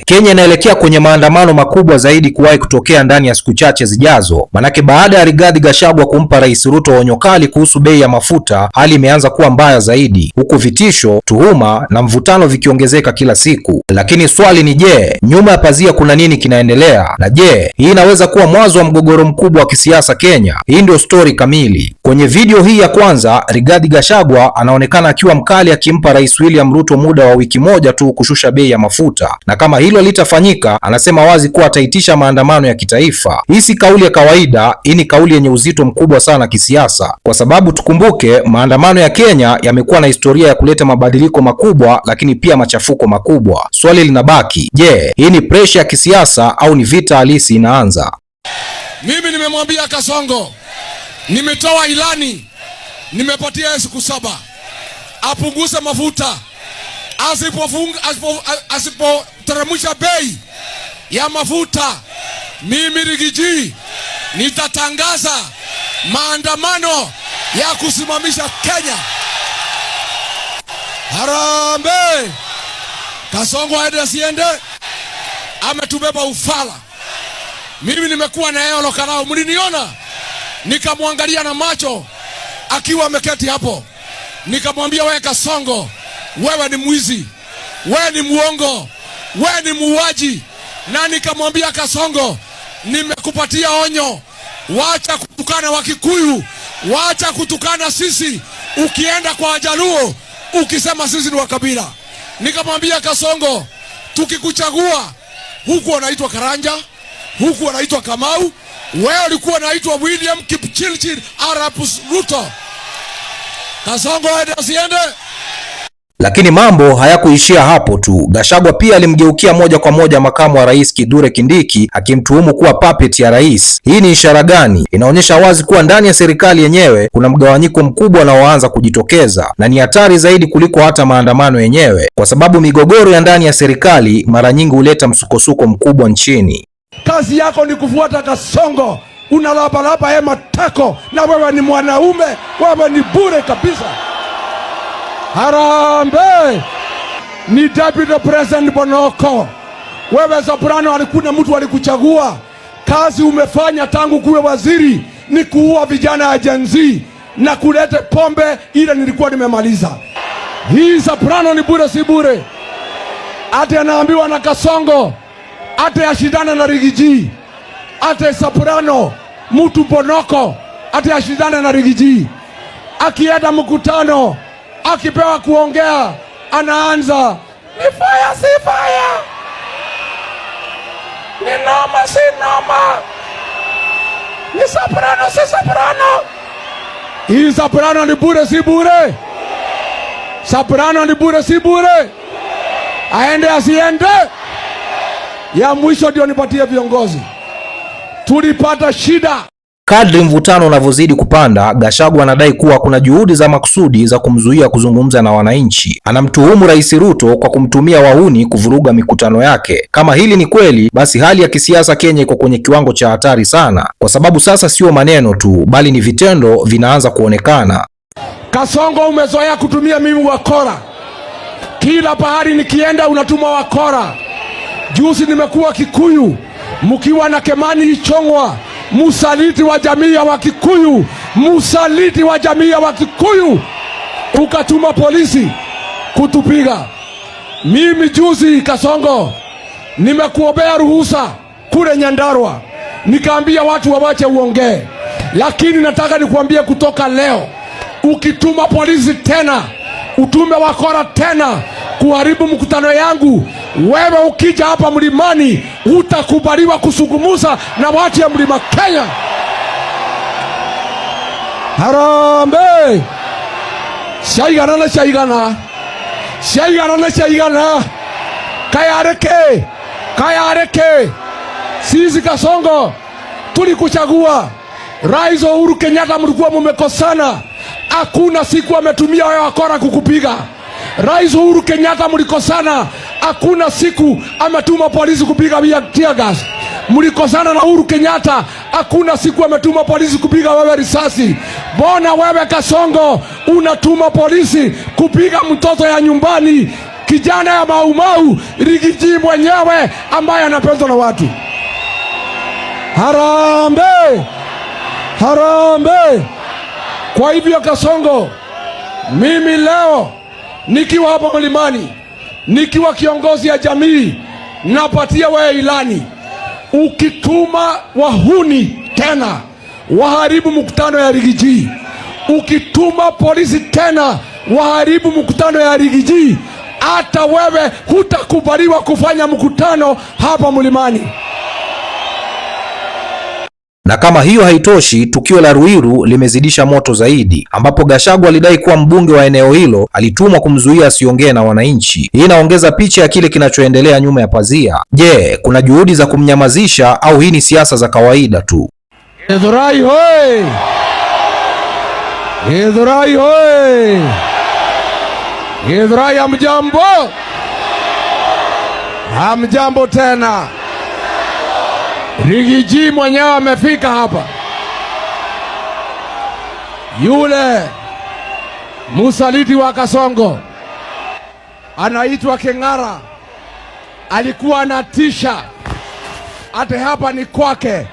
Kenya inaelekea kwenye maandamano makubwa zaidi kuwahi kutokea ndani ya siku chache zijazo. Manake baada ya Rigathi Gachagua kumpa Rais Ruto onyo kali kuhusu bei ya mafuta, hali imeanza kuwa mbaya zaidi, huku vitisho, tuhuma na mvutano vikiongezeka kila siku. Lakini swali ni nyuma ya pazia kuna nini kinaendelea? Na hii inaweza kuwa mwanzo wa mgogoro mkubwa wa kisiasa Kenya? Hii ndio story kamili. Kwenye video hii ya kwanza, Rigathi Gachagua anaonekana akiwa mkali akimpa Rais William Ruto muda wa wiki moja tu kushusha bei ya mafuta. Na kama hilo litafanyika, anasema wazi kuwa ataitisha maandamano ya kitaifa. Hii si kauli ya kawaida, hii ni kauli yenye uzito mkubwa sana kisiasa. Kwa sababu tukumbuke, maandamano ya Kenya yamekuwa na historia ya kuleta mabadiliko makubwa, lakini pia machafuko makubwa. Swali linabaki, hii ni pressure ya kisiasa au ni vita halisi inaanza? Mimi nimemwambia Kasongo, nimetoa ilani, nimepatia siku 7 apunguze mafuta. Asipoteremsha bei ya mafuta, mimi Rigiji nitatangaza maandamano ya kusimamisha Kenya. Harambee! Kasongo aende asiende, ametubeba ufala. Mimi nimekuwa na yeye lokalao, mliniona nikamwangalia na macho akiwa ameketi hapo, nikamwambia wewe Kasongo, wewe ni mwizi, wewe ni muongo, wewe ni muuaji. Na nikamwambia Kasongo, nimekupatia onyo, wacha kutukana Wakikuyu, wacha kutukana sisi, ukienda kwa Wajaluo ukisema sisi ni wakabila. Nikamwambia Kasongo, tukikuchagua huku wanaitwa Karanja, huku wanaitwa Kamau, wewe ulikuwa unaitwa William Kipchirchir Arap Ruto. Kasongo aende asiende? Lakini mambo hayakuishia hapo tu. Gachagua pia alimgeukia moja kwa moja makamu wa rais Kithure Kindiki, akimtuhumu kuwa puppet ya rais. Hii ni ishara gani? Inaonyesha wazi kuwa ndani ya serikali yenyewe kuna mgawanyiko mkubwa unaoanza kujitokeza, na ni hatari zaidi kuliko hata maandamano yenyewe, kwa sababu migogoro ya ndani ya serikali mara nyingi huleta msukosuko mkubwa nchini. Kazi yako ni kufuata Kasongo, unalabalaba yeye matako, na wewe ni mwanaume, wewe ni bure kabisa. Harambee! Ni Deputy President Bonoko. Wewe Soprano, alikuna mtu alikuchagua. Kazi umefanya tangu kuwe waziri ni kuua vijana ya Gen Z na kulete pombe, ile nilikuwa nimemaliza. Hii Soprano ni bure si bure. Ate anaambiwa na Kasongo, ate ashindana na Rigiji. Ate Soprano, mtu Bonoko, ate ashindana na Rigiji. Akienda mkutano, akipewa kuongea, anaanza ni fire si fire, ni noma si noma, ni Soprano si Soprano. Hii Soprano ni bure si bure? Soprano ni bure si bure? Aende asiende? Ya mwisho ndio nipatie viongozi. Tulipata shida. Kadri mvutano unavyozidi kupanda, Gachagua anadai kuwa kuna juhudi za makusudi za kumzuia kuzungumza na wananchi. Anamtuhumu Rais Ruto kwa kumtumia wahuni kuvuruga mikutano yake. Kama hili ni kweli, basi hali ya kisiasa Kenya iko kwenye kiwango cha hatari sana, kwa sababu sasa sio maneno tu, bali ni vitendo vinaanza kuonekana. Kasongo, umezoea kutumia mimi wakora. Kila pahali nikienda unatuma wakora. Juzi nimekuwa Kikuyu, mkiwa na Kemani Ichong'wa, musaliti wa jamii ya Wakikuyu, musaliti wa jamii ya Wakikuyu, ukatuma polisi kutupiga. Mimi juzi Kasongo nimekuombea ruhusa kule Nyandarua, nikaambia watu wawache uongee, lakini nataka nikuambie kutoka leo, ukituma polisi tena, utume wakora tena kuharibu mkutano yangu, wewe ukija hapa mlimani utakubaliwa kusungumuza na watu ya mlima Kenya. Harambee! Shaigana na shaigana, shaigana na shaigana, kayareke. Sisi Kasongo tulikuchagua. Rais Uhuru Kenyatta, mlikuwa mmekosana, hakuna siku ametumia wewe wakora kukupiga. Rais Uhuru Kenyatta, mlikosana, hakuna siku ametuma polisi kupiga tear gas. Mlikosana na Uhuru Kenyatta, hakuna siku ametuma polisi kupiga wewe risasi. Bona wewe Kasongo unatuma polisi kupiga mtoto ya nyumbani kijana ya Maumau, Rigiji mwenyewe ambaye anapendwa na watu. Harambee! Harambee! Kwa hivyo Kasongo, mimi leo nikiwa hapa Mlimani, nikiwa kiongozi ya jamii, napatia wewe ilani. Ukituma wahuni tena waharibu mkutano ya Rigiji, ukituma polisi tena waharibu mkutano ya Rigiji, hata wewe hutakubaliwa kufanya mkutano hapa Mlimani. Na kama hiyo haitoshi, tukio la Ruiru limezidisha moto zaidi, ambapo Gachagua alidai kuwa mbunge wa eneo hilo alitumwa kumzuia asiongee na wananchi. Hii inaongeza picha ya kile kinachoendelea nyuma ya pazia. Je, kuna juhudi za kumnyamazisha au hii ni siasa za kawaida tu? Githurai hoi! Githurai hoi! Githurai hamjambo? Hamjambo tena. Rigiji mwenyewe amefika hapa. Yule musaliti wa Kasongo anaitwa Keng'ara alikuwa anatisha, ate hapa ni kwake,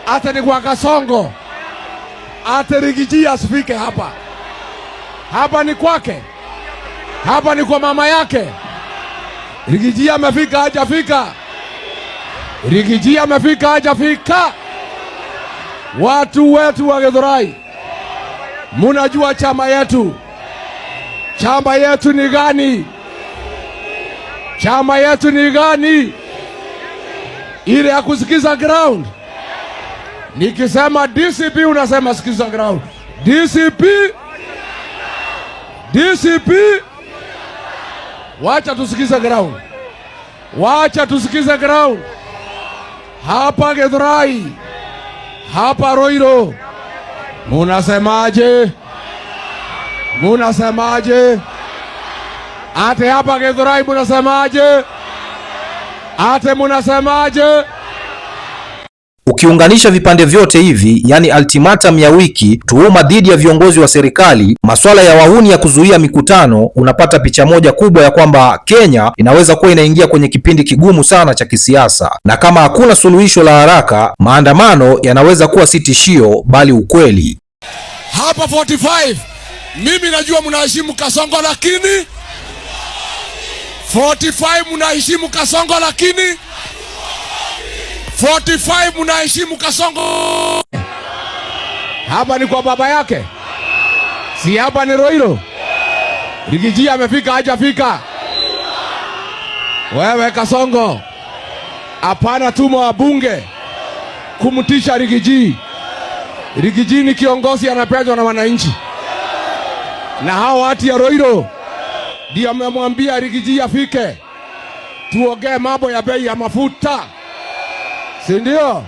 ate ni kwa Kasongo, ate Rigiji asifike hapa. Hapa ni kwake, hapa ni kwa mama yake. Rigiji amefika hajafika? Rigiji amefika hajafika? Watu wetu wa Githurai, munajua chama yetu. Chama yetu ni gani? Chama yetu ni gani? Ile ya kusikiza ground. Nikisema DCP unasema sikiza ground. DCP, DCP. Wacha tusikize ground. Wacha tusikize ground. Hapa Githurai, hapa Ruiru, munasemaje? Munasemaje? Ate hapa Githurai munasemaje? Ate munasemaje? Ukiunganisha vipande vyote hivi, yani ultimatum ya wiki, tuhuma dhidi ya viongozi wa serikali, masuala ya wahuni ya kuzuia mikutano, unapata picha moja kubwa ya kwamba Kenya inaweza kuwa inaingia kwenye kipindi kigumu sana cha kisiasa, na kama hakuna suluhisho la haraka, maandamano yanaweza kuwa si tishio bali ukweli. Hapa 45, mimi najua mnaheshimu Kasongo, lakini 45 mnaheshimu Kasongo, lakini 45 mnaheshimu Kasongo. Hapa ni kwa baba yake, si hapa ni Ruiru. Rigiji amefika hajafika? Wewe Kasongo, hapana tuma wabunge kumtisha Rigiji. Rigiji ni kiongozi anapendwa na wananchi, na hao watu ya Ruiru ndio amemwambia Rigiji afike tuongee mambo ya bei ya mafuta. Si ndio?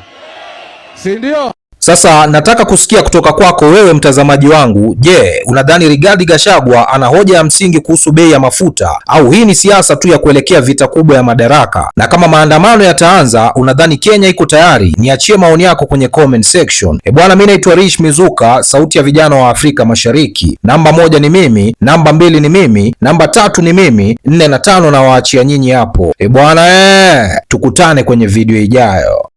Si ndio? Sasa nataka kusikia kutoka kwako wewe mtazamaji wangu. Je, unadhani Rigathi Gachagua ana hoja ya msingi kuhusu bei ya mafuta, au hii ni siasa tu ya kuelekea vita kubwa ya madaraka? Na kama maandamano yataanza, unadhani Kenya iko tayari? Niachie maoni yako kwenye comment section. Bwana, mimi naitwa Rish Mizuka, sauti ya vijana wa Afrika Mashariki. Namba 1 ni mimi, namba 2 ni mimi, namba 3 ni mimi, 4 na 5 na waachia nyinyi hapo. Bwana, tukutane kwenye video ijayo.